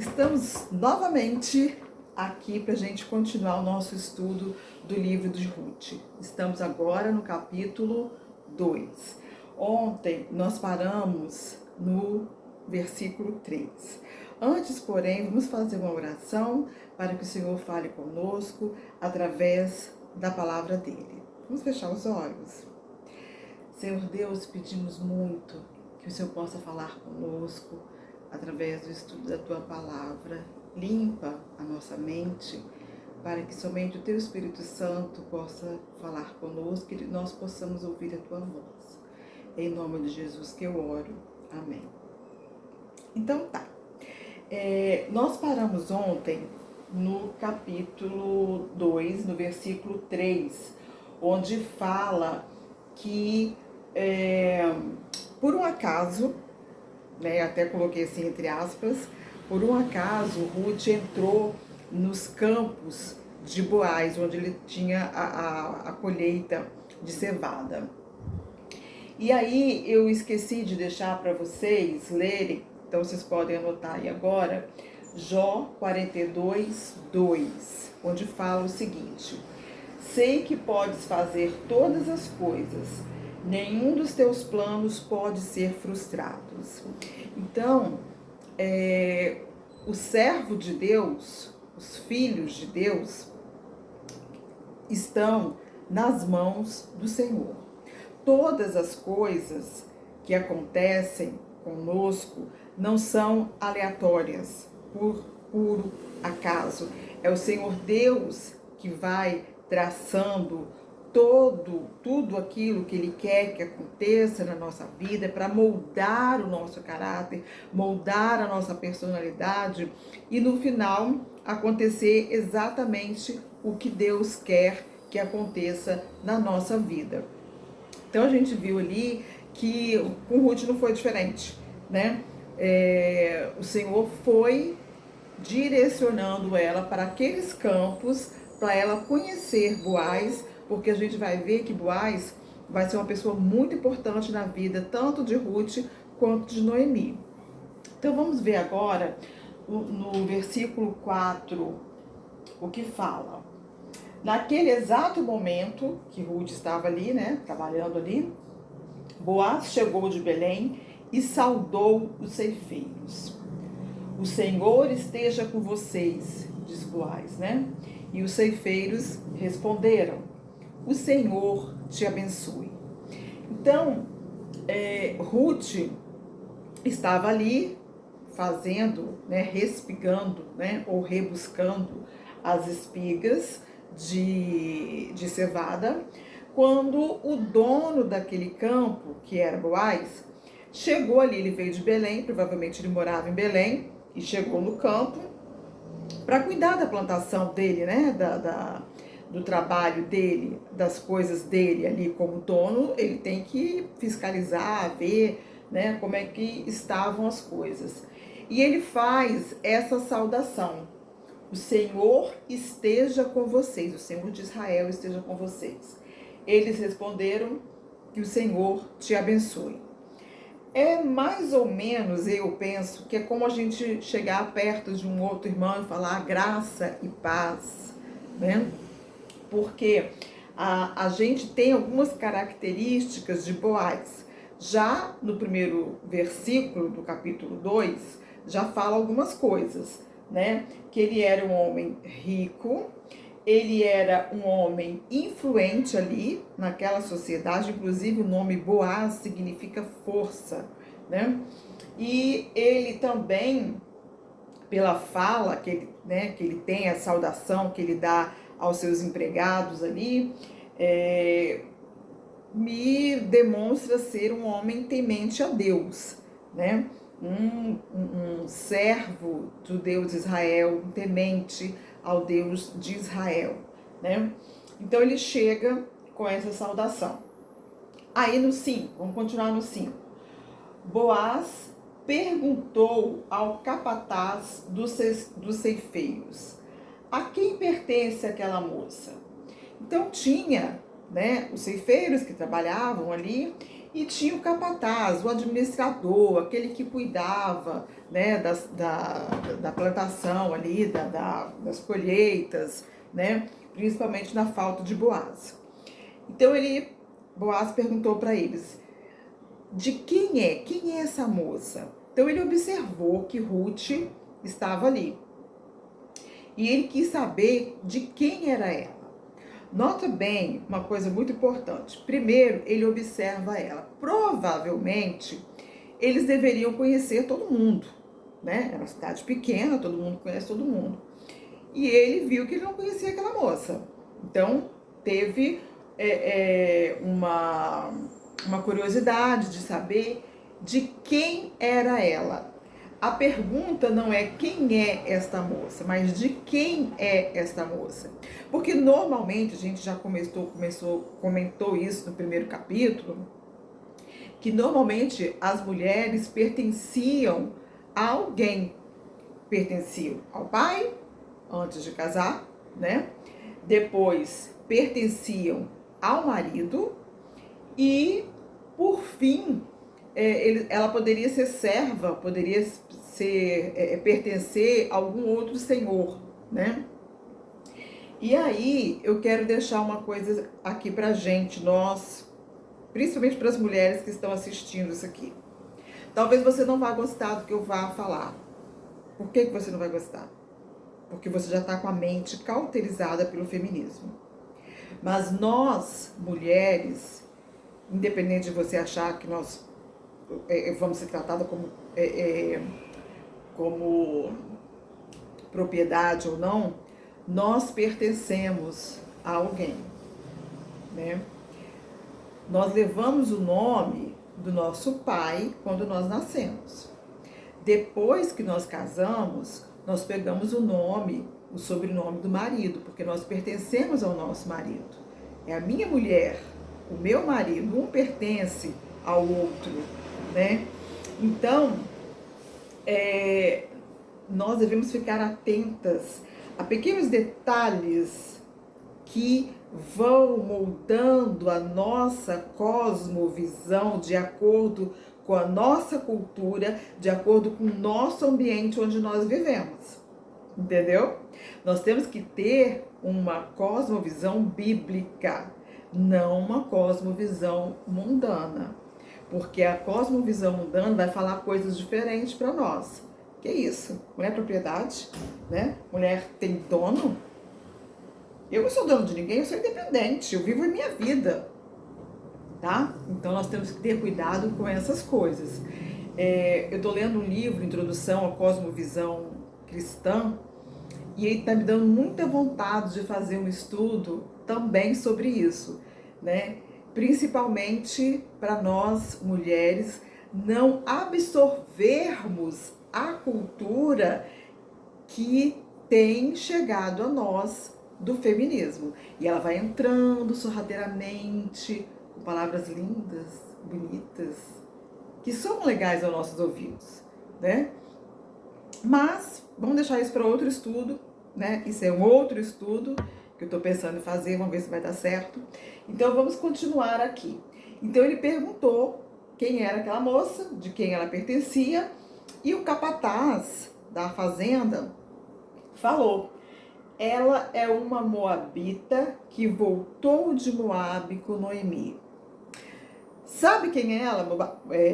Estamos novamente aqui para a gente continuar o nosso estudo do livro de Ruth. Estamos agora no capítulo 2. Ontem nós paramos no versículo 3. Antes, porém, vamos fazer uma oração para que o Senhor fale conosco através da palavra dele. Vamos fechar os olhos. Senhor Deus, pedimos muito que o Senhor possa falar conosco através do estudo da Tua Palavra. Limpa a nossa mente para que somente o Teu Espírito Santo possa falar conosco e que nós possamos ouvir a Tua voz. Em nome de Jesus que eu oro. Amém. Então tá. Nós paramos ontem no capítulo 2, no versículo 3, onde fala que por um acaso, até coloquei assim entre aspas, por um acaso Ruth entrou nos campos de Boaz, onde ele tinha a colheita de cevada. E aí eu esqueci de deixar para vocês lerem, então vocês podem anotar aí agora, Jó 42, 2, onde fala o seguinte: sei que podes fazer todas as coisas, nenhum dos teus planos pode ser frustrado. Então, o servo de Deus, os filhos de Deus, estão nas mãos do Senhor. Todas as coisas que acontecem conosco não são aleatórias, por puro acaso. É o Senhor Deus que vai traçando tudo aquilo que Ele quer que aconteça na nossa vida para moldar o nosso caráter, moldar a nossa personalidade e no final acontecer exatamente o que Deus quer que aconteça na nossa vida. Então a gente viu ali que com Ruth não foi diferente, né? O Senhor foi direcionando ela para aqueles campos para ela conhecer Boaz, porque a gente vai ver que Boaz vai ser uma pessoa muito importante na vida, tanto de Ruth quanto de Noemi. Então vamos ver agora no versículo 4 o que fala. Naquele exato momento que Ruth estava ali, trabalhando ali, Boaz chegou de Belém e saudou os ceifeiros. O Senhor esteja com vocês, diz Boaz, E os ceifeiros responderam: o Senhor te abençoe. Então, Ruth estava ali fazendo, respigando, ou rebuscando as espigas de cevada, quando o dono daquele campo, que era Boaz, chegou ali. Ele veio de Belém, provavelmente ele morava em Belém, e chegou no campo para cuidar da plantação dele, do trabalho dele, das coisas dele ali como dono. Ele tem que fiscalizar, ver, como é que estavam as coisas. E ele faz essa saudação: o Senhor esteja com vocês, o Senhor de Israel esteja com vocês. Eles responderam: que o Senhor te abençoe. É mais ou menos, eu penso, que é como a gente chegar perto de um outro irmão e falar graça e paz, Porque a gente tem algumas características de Boaz. Já no primeiro versículo do capítulo 2, já fala algumas coisas, Que ele era um homem rico, ele era um homem influente ali naquela sociedade, inclusive o nome Boaz significa força, E ele também, pela fala que ele tem, a saudação que ele dá aos seus empregados ali, me demonstra ser um homem temente a Deus, Um servo do Deus de Israel, um temente ao Deus de Israel, Então ele chega com essa saudação. Aí no 5, vamos continuar no 5. Boaz perguntou ao capataz dos ceifeiros: a quem pertence aquela moça? Então tinha, os ceifeiros que trabalhavam ali, E tinha o capataz, o administrador, aquele que cuidava, né, da plantação ali, das colheitas, né, principalmente na falta de Boaz. Então Boaz perguntou para eles, de quem é? Quem é essa moça? Então ele observou que Ruth estava ali. E ele quis saber de quem era ela. Nota bem uma coisa muito importante. Primeiro, ele observa ela. Provavelmente, eles deveriam conhecer todo mundo, né? Era uma cidade pequena, todo mundo conhece todo mundo. E ele viu que ele não conhecia aquela moça. Então, teve uma curiosidade de saber de quem era ela. A pergunta não é quem é esta moça, mas de quem é esta moça. Porque normalmente, a gente já comentou isso no primeiro capítulo, que normalmente as mulheres pertenciam a alguém. Pertenciam ao pai, antes de casar, né? Depois pertenciam ao marido e, por fim, ela poderia ser serva, poderia pertencer a algum outro senhor, né? E aí eu quero deixar uma coisa aqui pra gente, nós, principalmente para as mulheres que estão assistindo isso aqui. Talvez você não vá gostar do que eu vá falar. Por que você não vai gostar? Porque você já está com a mente cauterizada pelo feminismo. Mas nós, mulheres, independente de você achar que nós vamos ser tratadas como propriedade ou não, nós pertencemos a alguém, né? Nós levamos o nome do nosso pai quando nós nascemos. Depois que nós casamos, nós pegamos o sobrenome do marido, porque nós pertencemos ao nosso marido. É a minha mulher, o meu marido, um pertence ao outro, né? Então, nós devemos ficar atentas a pequenos detalhes que vão moldando a nossa cosmovisão de acordo com a nossa cultura, de acordo com o nosso ambiente onde nós vivemos. Entendeu? Nós temos que ter uma cosmovisão bíblica, não uma cosmovisão mundana. Porque a cosmovisão mundana vai falar coisas diferentes para nós. Que isso? Mulher é propriedade, né? Mulher tem dono. Eu não sou dono de ninguém, eu sou independente, eu vivo a minha vida, tá? Então nós temos que ter cuidado com essas coisas. Eu estou lendo um livro, Introdução à Cosmovisão Cristã, e ele está me dando muita vontade de fazer um estudo também sobre isso, né? Principalmente para nós, mulheres, não absorvermos a cultura que tem chegado a nós do feminismo. E ela vai entrando sorrateiramente, com palavras lindas, bonitas, que são legais aos nossos ouvidos, né? Mas vamos deixar isso para outro estudo, né? Isso é um outro estudo que eu estou pensando em fazer, vamos ver se vai dar certo. Então vamos continuar aqui. Então ele perguntou quem era aquela moça, de quem ela pertencia, e o capataz da fazenda falou: ela é uma moabita que voltou de Moabe com Noemi. Sabe quem é ela,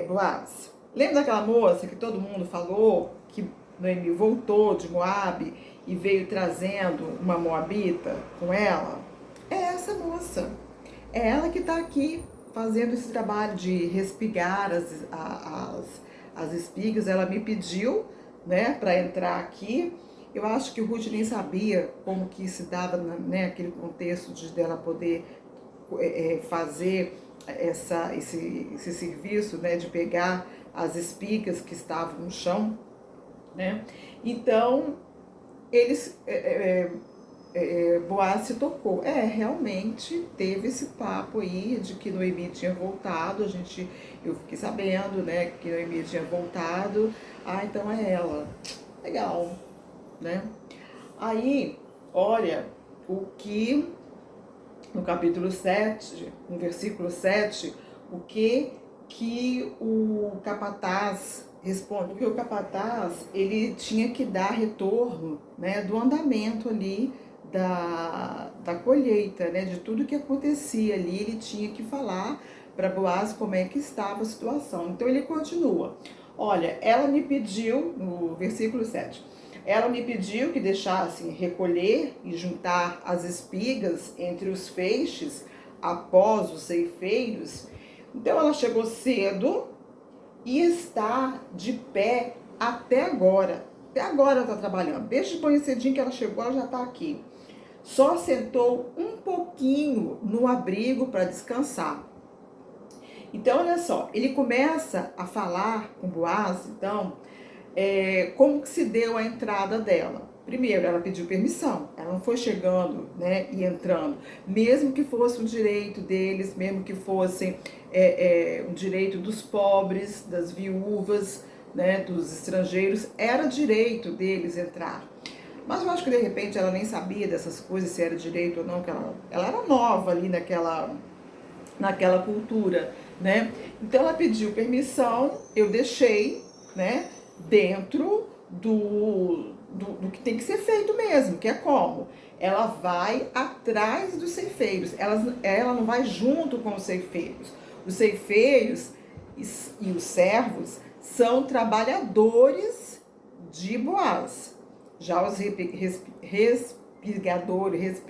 Boaz? Lembra daquela moça que todo mundo falou que Noemi voltou de Moabe e veio trazendo uma moabita com ela? É essa moça. É ela que está aqui fazendo esse trabalho de respigar as espigas. Ela me pediu, né, para entrar aqui. Eu acho que o Ruth nem sabia como que se dava, né, aquele contexto dela poder fazer esse serviço, né, de pegar as espigas que estavam no chão, né? Então, Boaz se tocou. Realmente teve esse papo aí de que Noemi tinha voltado. Eu fiquei sabendo, né, que Noemi tinha voltado. Então é ela. Legal, né? Aí, olha o que no capítulo 7, no versículo 7, o que que o capataz responde, porque o capataz ele tinha que dar retorno, né, do andamento ali da colheita, né, de tudo que acontecia ali, ele tinha que falar para Boaz como é que estava a situação. Então ele continua. Olha, ela me pediu, no versículo 7, ela me pediu que deixasse recolher e juntar as espigas entre os feixes após os ceifeiros. Então ela chegou cedo e está de pé até agora. Até agora ela está trabalhando. Desde de manhã cedinho que ela chegou, ela já está aqui. Só sentou um pouquinho no abrigo para descansar. Então, olha só, ele começa a falar com Boaz, então, como que se deu a entrada dela. Primeiro, ela pediu permissão, ela não foi chegando, né, e entrando, mesmo que fosse um direito deles, mesmo que fosse um direito dos pobres, das viúvas, né, dos estrangeiros, era direito deles entrar. Mas eu acho que de repente ela nem sabia dessas coisas, se era direito ou não, que ela era nova ali naquela cultura, né? Então ela pediu permissão, eu deixei, né, dentro do que tem que ser feito mesmo, que é como? Ela vai atrás dos ceifeiros, ela não vai junto com os ceifeiros. Os ceifeiros e os servos são trabalhadores de Boaz. Já os respirgadores,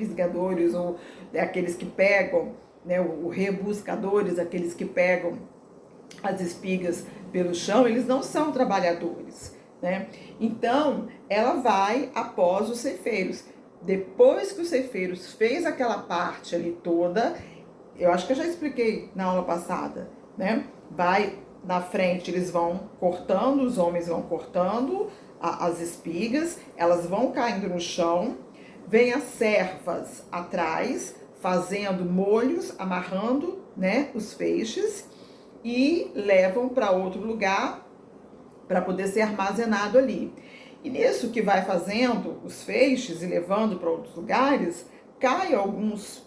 ou aqueles que pegam, né, o rebuscadores, aqueles que pegam as espigas pelo chão, eles não são trabalhadores, né? Então, ela vai após os ceifeiros. Depois que os ceifeiros fez aquela parte ali toda, eu acho que eu já expliquei na aula passada, né? Vai na frente, eles vão cortando, os homens vão cortando as espigas, elas vão caindo no chão, vem as servas atrás, fazendo molhos, amarrando, né, os feixes e levam para outro lugar para poder ser armazenado ali. E nisso que vai fazendo os feixes e levando para outros lugares, caem algumas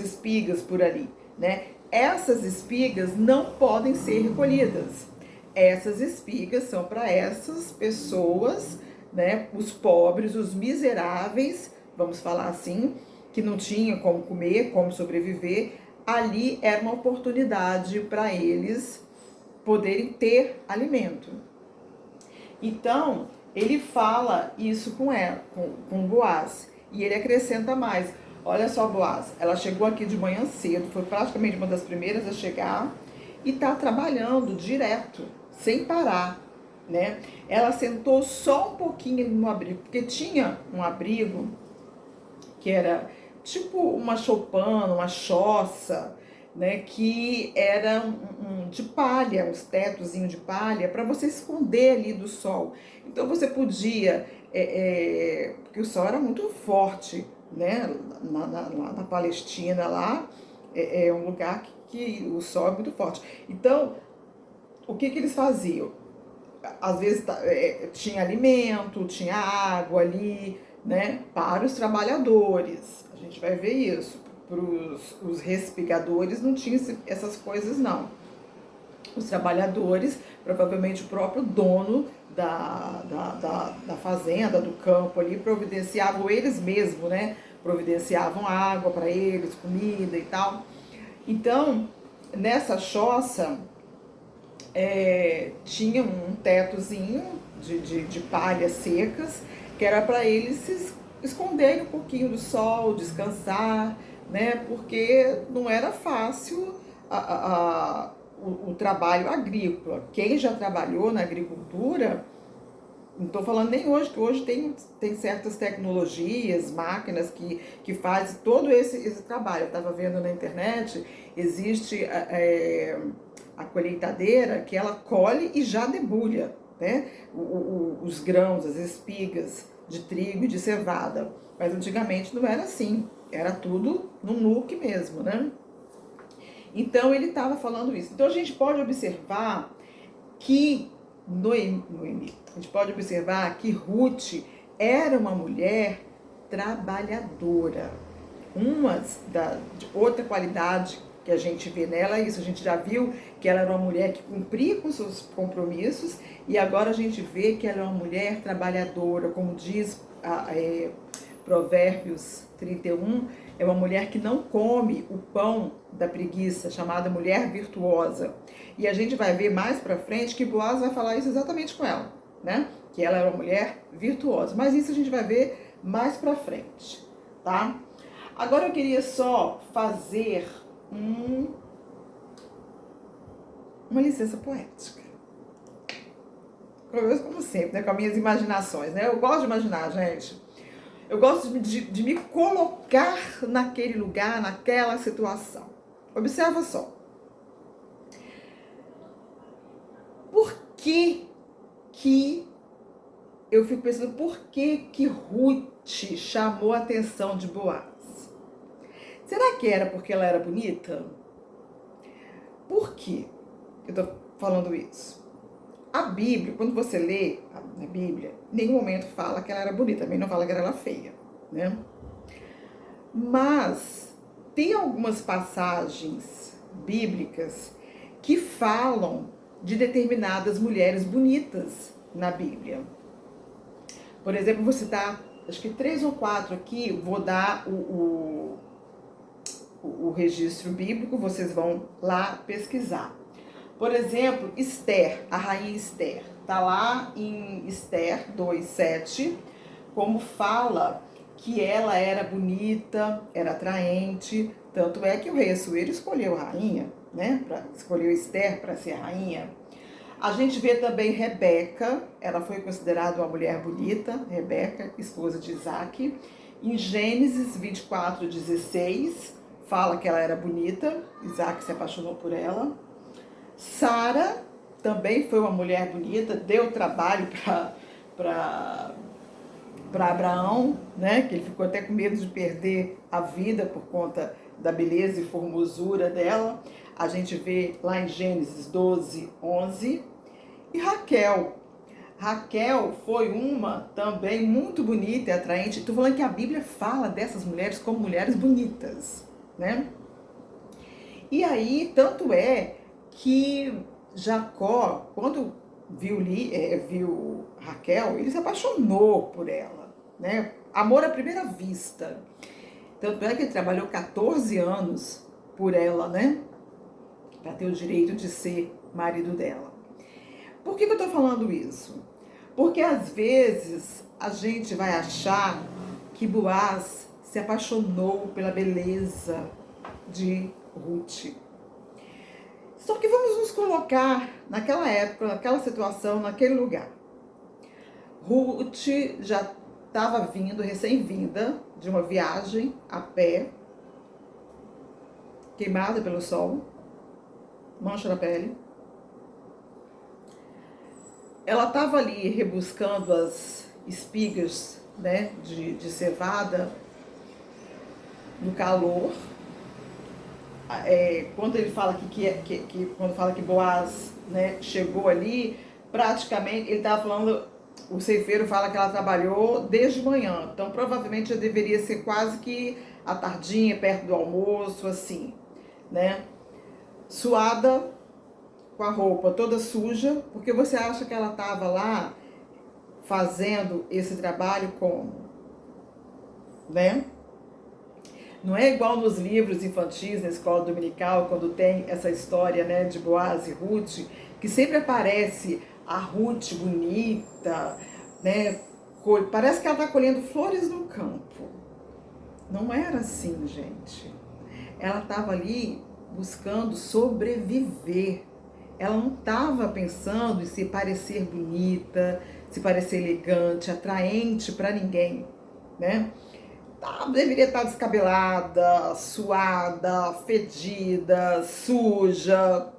espigas por ali, né? Essas espigas não podem ser recolhidas. Essas espigas são para essas pessoas, né, os pobres, os miseráveis, vamos falar assim, que não tinham como comer, como sobreviver. Ali era uma oportunidade para eles poderem ter alimento. Então, ele fala isso com ela, com Boaz, e ele acrescenta mais. Olha só, Boaz, ela chegou aqui de manhã cedo, foi praticamente uma das primeiras a chegar, e está trabalhando direto, sem parar, né? Ela sentou só um pouquinho no abrigo, porque tinha um abrigo que era tipo uma choupana, uma choça, né, que era de palha, uns tetozinhos de palha, para você esconder ali do sol. Então você podia, porque o sol era muito forte, né, na Palestina lá, é um lugar que o sol é muito forte. Então, o que eles faziam? Às vezes tinha alimento, tinha água ali, né, para os trabalhadores. A gente vai ver isso. Para os respigadores não tinha essas coisas, não. Os trabalhadores, provavelmente o próprio dono da fazenda, do campo ali, providenciavam eles mesmos, né? Providenciavam água para eles, comida e tal. Então, nessa choça, tinha um tetozinho de palhas secas, que era para eles se esconderem um pouquinho do sol, descansar, né? Porque não era fácil o trabalho agrícola. Quem já trabalhou na agricultura, não estou falando nem hoje, que hoje tem certas tecnologias, máquinas que fazem todo esse trabalho. Eu estava vendo na internet, existe a colheitadeira que ela colhe e já debulha, né, os grãos, as espigas de trigo e de cevada. Mas antigamente não era assim, era tudo no nuque mesmo, né? Então ele estava falando isso. Então a gente pode observar que a gente pode observar que Ruth era uma mulher trabalhadora. De outra qualidade que a gente vê nela é isso. A gente já viu que ela era uma mulher que cumpria com seus compromissos e agora a gente vê que ela é uma mulher trabalhadora, como diz Provérbios 31, é uma mulher que não come o pão da preguiça, chamada mulher virtuosa. E a gente vai ver mais pra frente que Boaz vai falar isso exatamente com ela, né? Que ela é uma mulher virtuosa. Mas isso a gente vai ver mais pra frente, tá? Agora eu queria só fazer uma licença poética. Como sempre, né? Com as minhas imaginações, né? Eu gosto de imaginar, gente. Eu gosto de me colocar naquele lugar, naquela situação. Observa só. Por que eu fico pensando, por que Ruth chamou a atenção de Boaz? Será que era porque ela era bonita? Por que eu tô falando isso? A Bíblia, quando você lê a Bíblia, em nenhum momento fala que ela era bonita, também não fala que ela era feia, né? Mas tem algumas passagens bíblicas que falam de determinadas mulheres bonitas na Bíblia. Por exemplo, vou citar, acho que 3 ou 4 aqui, vou dar o registro bíblico, vocês vão lá pesquisar. Por exemplo, Esther, a rainha Esther, tá lá em Esther 2:7, como fala que ela era bonita, era atraente, tanto é que o rei Assuero escolheu a rainha, né? Escolheu Esther para ser a rainha. A gente vê também Rebeca, ela foi considerada uma mulher bonita, Rebeca, esposa de Isaac. Em Gênesis 24:16, fala que ela era bonita, Isaac se apaixonou por ela. Sara também foi uma mulher bonita, deu trabalho para Abraão, né? Que ele ficou até com medo de perder a vida por conta da beleza e formosura dela. A gente vê lá em Gênesis 12:11. E Raquel. Raquel foi uma também muito bonita e atraente. Estou falando que a Bíblia fala dessas mulheres como mulheres bonitas, né? E aí, tanto é que Jacó, quando viu Raquel, ele se apaixonou por ela, né? Amor à primeira vista. Tanto é que ele trabalhou 14 anos por ela, né? Para ter o direito de ser marido dela. Por que eu estou falando isso? Porque às vezes a gente vai achar que Boaz se apaixonou pela beleza de Ruth. Só que vamos nos colocar naquela época, naquela situação, naquele lugar. Ruth já estava vindo, recém-vinda, de uma viagem a pé, queimada pelo sol, mancha na pele. Ela estava ali rebuscando as espigas, né, de cevada no calor. Quando ele fala quando fala que Boaz, né, chegou ali, praticamente ele estava falando, o ceifeiro fala que ela trabalhou desde manhã, então provavelmente já deveria ser quase que à tardinha, perto do almoço, assim, né? Suada, com a roupa toda suja, porque você acha que ela estava lá fazendo esse trabalho como, né? Não é igual nos livros infantis, na escola dominical, quando tem essa história, né, de Boaz e Ruth, que sempre aparece a Ruth bonita, né? Parece que ela está colhendo flores no campo. Não era assim, gente. Ela estava ali buscando sobreviver. Ela não estava pensando em se parecer bonita, se parecer elegante, atraente para ninguém, né? Deveria estar descabelada, suada, fedida, suja.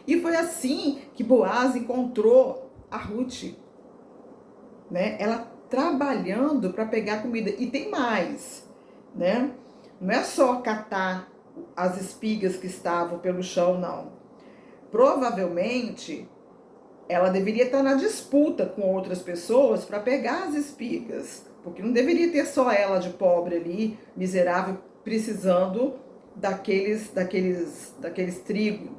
E foi assim que Boaz encontrou a Ruth, né? Ela trabalhando para pegar comida. E tem mais, né? Não é só catar as espigas que estavam pelo chão, não. Provavelmente ela deveria estar na disputa com outras pessoas para pegar as espigas. Porque não deveria ter só ela de pobre ali, miserável, precisando daqueles trigo,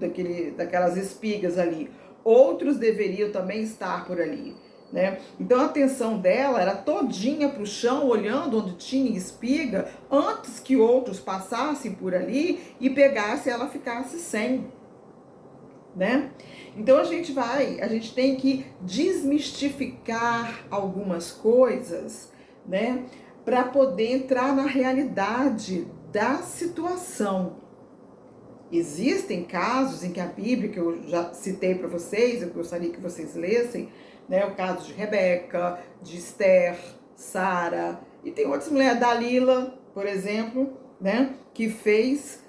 daquelas espigas ali. Outros deveriam também estar por ali, né? Então a atenção dela era todinha para o chão, olhando onde tinha espiga, antes que outros passassem por ali e pegassem e ela ficasse sem, né? Então a gente tem que desmistificar algumas coisas, né, para poder entrar na realidade da situação. Existem casos em que a Bíblia, que eu já citei para vocês, eu gostaria que vocês lessem, né, o caso de Rebeca, de Esther, Sara, e tem outras mulheres, Dalila, por exemplo, né, que fez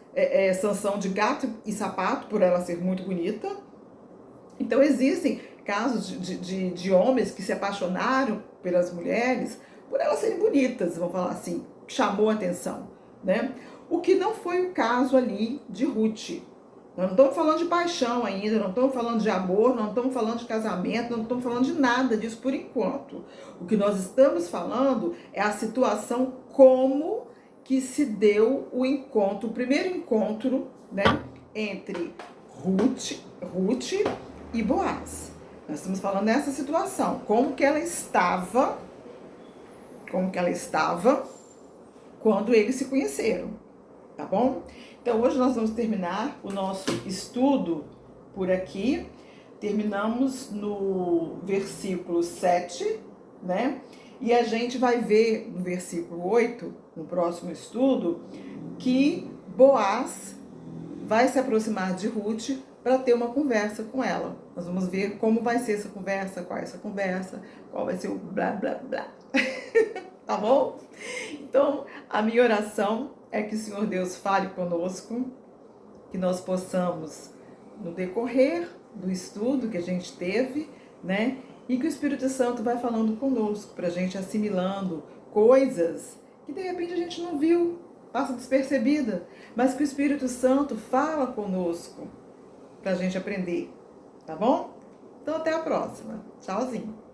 sanção de gato e sapato por ela ser muito bonita. Então existem casos de homens que se apaixonaram pelas mulheres por elas serem bonitas, vamos falar assim, chamou a atenção, né? O que não foi o caso ali de Ruth. Nós não estamos falando de paixão ainda, não estamos falando de amor, não estamos falando de casamento, não estamos falando de nada disso por enquanto. O que nós estamos falando é a situação como que se deu o encontro, o primeiro encontro, né, entre Ruth e Boaz. Nós estamos falando dessa situação, como que ela estava quando eles se conheceram, tá bom? Então hoje nós vamos terminar o nosso estudo por aqui. Terminamos no versículo 7, né? E a gente vai ver no versículo 8, no próximo estudo, que Boaz vai se aproximar de Ruth para ter uma conversa com ela. Nós vamos ver como vai ser essa conversa, qual é essa conversa, qual vai ser o blá, blá, blá. Tá bom? Então, a minha oração é que o Senhor Deus fale conosco, que nós possamos, no decorrer do estudo que a gente teve, né? E que o Espírito Santo vai falando conosco, para a gente assimilando coisas que de repente a gente não viu, passa despercebida, mas que o Espírito Santo fala conosco, para a gente aprender, tá bom? Então até a próxima. Tchauzinho.